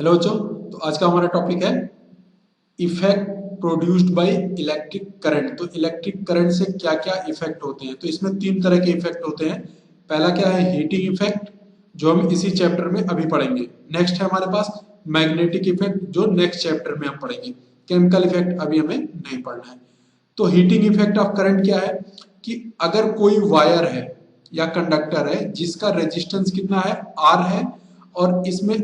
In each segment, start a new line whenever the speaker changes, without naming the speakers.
Hello बच्चों, तो आज का हमारा टॉपिक है effect produced by electric current. तो इलेक्ट्रिक करंट से क्या क्या इफेक्ट होते हैं। तो इसमें तीन तरह के इफेक्ट होते हैं। पहला क्या है, हीटिंग इफेक्ट, जो हम इसी चैप्टर में अभी पढ़ेंगे। नेक्स्ट है हमारे पास मैग्नेटिक इफेक्ट, जो नेक्स्ट चैप्टर में हम पढ़ेंगे। केमिकल इफेक्ट अभी हमें नहीं पढ़ना है। तो हीटिंग इफेक्ट ऑफ करंट क्या है कि अगर कोई वायर है या कंडक्टर है जिसका रेजिस्टेंस कितना है, आर है, और इसमें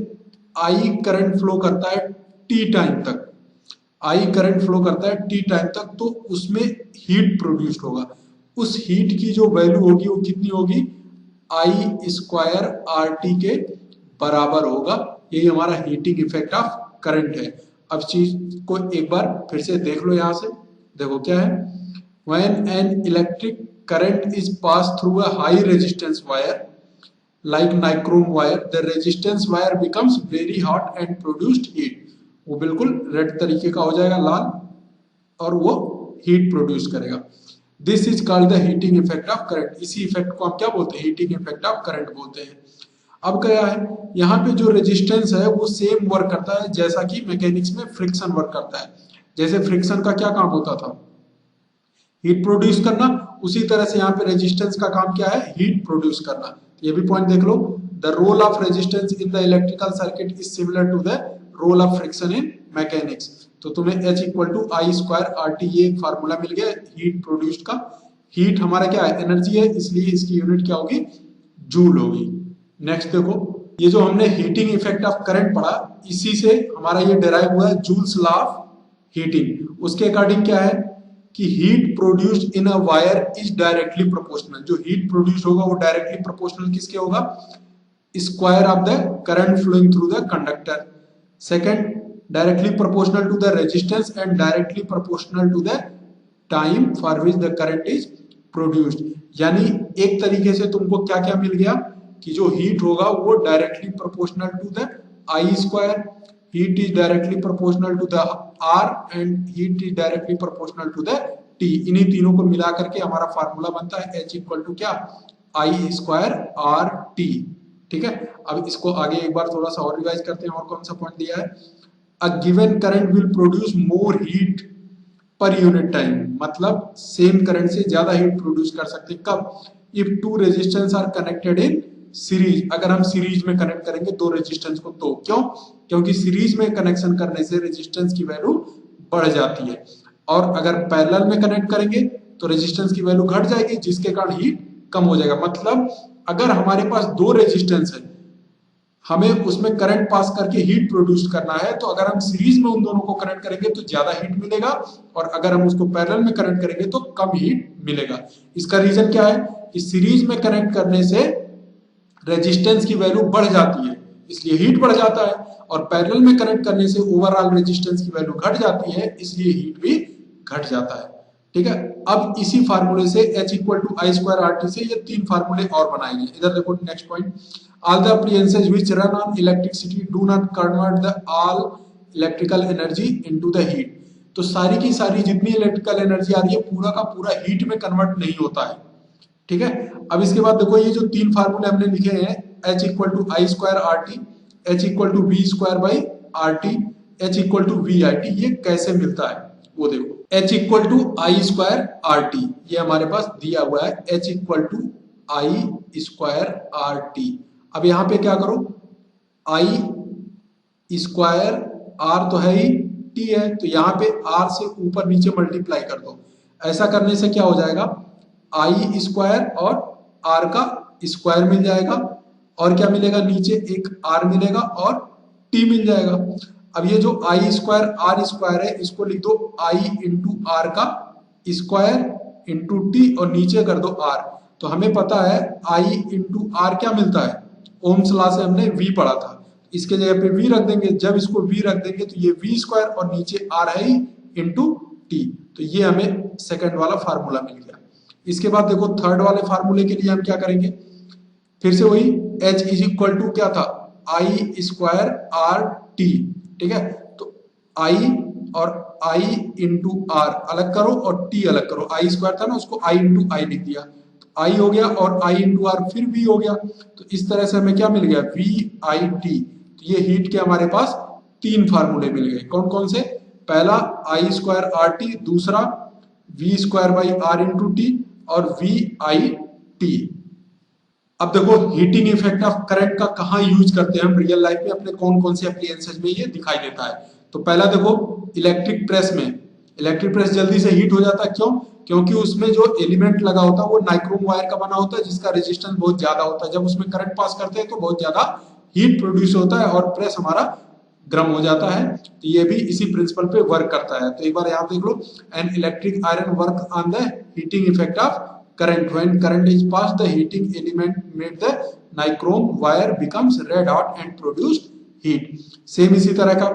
आई करंट फ्लो करता है टी टाइम तक, आई करंट फ्लो करता है टी टाइम तक, तो उसमें हीट प्रोड्यूस्ड होगा। उस हीट की जो वैल्यू होगी वो कितनी होगी, आई स्क्वायर आर टी के बराबर होगा। यही हमारा हीटिंग इफेक्ट ऑफ करंट है। अब चीज को एक बार फिर से देख लो। यहां से देखो क्या है, when an electric current is pass through a high resistance wire like nichrome wire, the resistance wire becomes very hot and produced heat। वो बिल्कुल रेड तरीके का हो जाएगा, लाल, और वो हीट प्रोड्यूस करेगा। This is called the heating effect of current. इसी इफेक्ट को हम क्या बोलते हैं, हीटिंग इफेक्ट ऑफ करंट बोलते हैं। अब क्या है, यहाँ पे जो रेजिस्टेंस है वो सेम वर्क करता है जैसा कि मैकेनिक्स में फ्रिक्शन वर्क करता है। जैसे फ्रिक्शन का क्या काम होता था, हीट प्रोड्यूस करना, उसी तरह से यहाँ पे रेजिस्टेंस का काम क्या है, हीट प्रोड्यूस करना। ये भी पॉइंट देख लो, the role of resistance in the electrical circuit is similar to the role of friction in mechanics. तो तुम्हें H equal to I square R T, ये एक फार्मूला मिल गया हीट प्रोड्यूस्ड का। हीट हमारा क्या है, एनर्जी है, इसलिए इसकी यूनिट क्या होगी, जूल होगी। नेक्स्ट देखो, ये जो हमने हीटिंग इफेक्ट ऑफ करंट पढ़ा, इसी से हमारा ये डिराइव हुआ है जूल्स लॉ ऑफ हीटिंग। उसके अकॉर्डिंग क्या है कि heat produced in a wire is directly proportional. जो हीट प्रोड्यूस होगा वो डायरेक्टली प्रोपोर्शनल किसके होगा, square of the current flowing through the conductor. Second, directly proportional to the resistance and directly proportional to the time for which the current is produced. यानी एक तरीके से तुमको क्या क्या मिल गया कि जो हीट होगा वो directly proportional to the I square, heat is directly proportional to the R and heat is directly proportional to the T। इन्हीं तीनों को मिला करके हमारा फार्मूला बनता है H इक्वल टू क्या, आई स्क्वायर आर टी। ठीक है, अब इसको आगे एक बार थोड़ा सा और रिवाइज करते हैं। और कौन सा पॉइंट दिया है, a given current will produce more heat per unit time. मतलब सेम करंट से ज्यादा हीट प्रोड्यूस कर सकते हैं कब, if two resistance R connected in series. अगर हम सीरीज में कनेक्ट करेंगे दो रेजिस्टेंस को, तो क्यों, क्योंकि सीरीज में कनेक्शन करने से रेजिस्टेंस की वैल्यू बढ़ जाती है, और अगर पैरेलल में कनेक्ट करेंगे तो रेजिस्टेंस की वैल्यू घट जाएगी, जिसके कारण हीट कम हो जाएगा। मतलब अगर हमारे पास दो रेजिस्टेंस है, हमें उसमें करंट पास करके हीट प्रोड्यूस करना है, तो अगर हम सीरीज में उन दोनों को कनेक्ट करेंगे तो ज्यादा हीट मिलेगा, और अगर हम उसको पैरेलल में कनेक्ट करेंगे तो कम हीट मिलेगा। इसका रीजन क्या है कि सीरीज में कनेक्ट करने से रेजिस्टेंस की वैल्यू बढ़ जाती है, इसलिए हीट बढ़ जाता है, और पैरेलल में कनेक्ट करने से ओवरऑल रेजिस्टेंस की वैल्यू घट जाती है, इसलिए हीट भी घट जाता है। ठीक है, अब इसी फार्मूले से H equal to I square R T से ये तीन फार्मूले और बनाएंगे। इधर देखो next point, all the appliances which run on electricity do not convert the all electrical energy into the heat. तो सारी की सारी जितनी इलेक्ट्रिकल एनर्जी आ रही है, पूरा का पूरा हीट में कन्वर्ट नहीं होता है। ठीक है, अब इसके बाद देखो, ये जो तीन फार्मूले हमने लिखे हैं, H equal to I square R T, H equal to V square by R T, H equal to V I T, ये कैसे मिलता है वो देखो। H equal to I square R T, ये हमारे पास दिया हुआ है H equal to I square R T. अब यहाँ पे क्या करो, आई स्क्वायर आर तो है ही, टी है, तो यहाँ पे आर से ऊपर नीचे मल्टीप्लाई कर दो। ऐसा करने से क्या हो जाएगा, आई स्क्वायर और आर का स्क्वायर मिल जाएगा, और क्या मिलेगा, नीचे एक आर मिलेगा और टी मिल जाएगा। अब ये जो आई स्क्वायर आर स्क्वायर है, इसको लिख दो आई इंटू आर का स्क्वायर इंटू टी, और नीचे कर दो आर। तो हमें पता है आई इंटू आर क्या मिलता है, ओम्स लॉ से हमने वी पढ़ा था, इसके जगह पे वी रख देंगे। जब इसको वी रख देंगे तो ये वी स्क्वायर और नीचे आर है इंटू टी, तो ये हमें सेकंड वाला फार्मूला मिल गया। इसके बाद देखो थर्ड वाले फार्मूले के लिए हम क्या करेंगे, फिर से वही H इज इक्वल टू क्या था, आई स्क्वायर आर टी। ठीक है, तो आई और आई इंटू आर अलग करो और टी अलग करो। आई स्क्वायर था ना, उसको आई इंटू आई लिख दिया, तो आई हो गया, और आई इंटू आर फिर वी हो गया। तो इस तरह से हमें क्या मिल गया, वी आई टी। तो ये हीट के हमारे पास तीन फार्मूले मिल गए। कौन कौन से? पहला आई स्क्वायर आर टी, दूसरा V square by R into T, और वी आई टी। अब देखो हीटिंग इफेक्ट ऑफ करंट का कहाँ यूज करते हैं हम रियल लाइफ में, अपने कौन कौन से एप्लीकेशन में ये दिखाई देता है। तो पहला देखो इलेक्ट्रिक प्रेस में, इलेक्ट्रिक प्रेस जल्दी से हीट हो जाता है। क्यों? क्योंकि उसमें जो एलिमेंट लगा होता है वो नाइक्रोम वायर का बना होता है, जिसका रेजिस्टेंस बहुत ज्यादा होता है। जब उसमें करंट पास करते हैं तो बहुत ज्यादा हीट प्रोड्यूस होता है और प्रेस हमारा गर्म हो जाता है। तो ये भी इसी प्रिंसिपल पे वर्क करता है। तो एक बार यहाँ देख लो, an electric iron work on the heating effect of current. When current is passed, the heating element made the nichrome wire becomes red hot and produced heat. Same इसी तरह का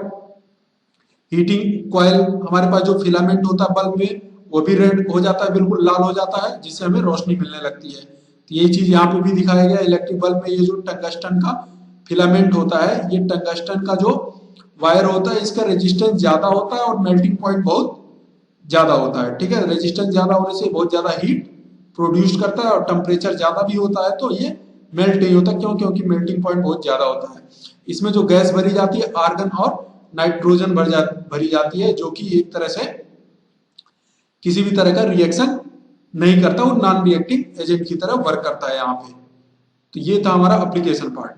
हीटिंग कॉइल, हमारे पास जो फिलामेंट होता है bulb में, वो भी रेड हो जाता है, बिल्कुल लाल हो जाता है, जिससे हमें रोशनी मिलने लगती है। तो यही चीज यहाँ पे भी दिखाया गया इलेक्ट्रिक बल्ब में। ये जो टंगस्टन का फिलामेंट होता है, ये टंगस्टन का जो वायर होता है, इसका रेजिस्टेंस ज्यादा होता है और मेल्टिंग पॉइंट बहुत ज्यादा होता है। ठीक है, रेजिस्टेंस ज्यादा होने से बहुत ज्यादा हीट प्रोड्यूस करता है, और टेम्परेचर ज्यादा भी होता है तो ये मेल्ट नहीं होता। क्यों? क्योंकि मेल्टिंग पॉइंट बहुत ज्यादा होता है। इसमें जो गैस भरी जाती है आर्गन और नाइट्रोजन भरी जाती है, जो कि एक तरह से किसी भी तरह का रिएक्शन नहीं करता, वो नॉन रिएक्टिव एजेंट की तरह वर्क करता है यहाँ पे। तो ये था हमारा एप्लीकेशन पार्ट।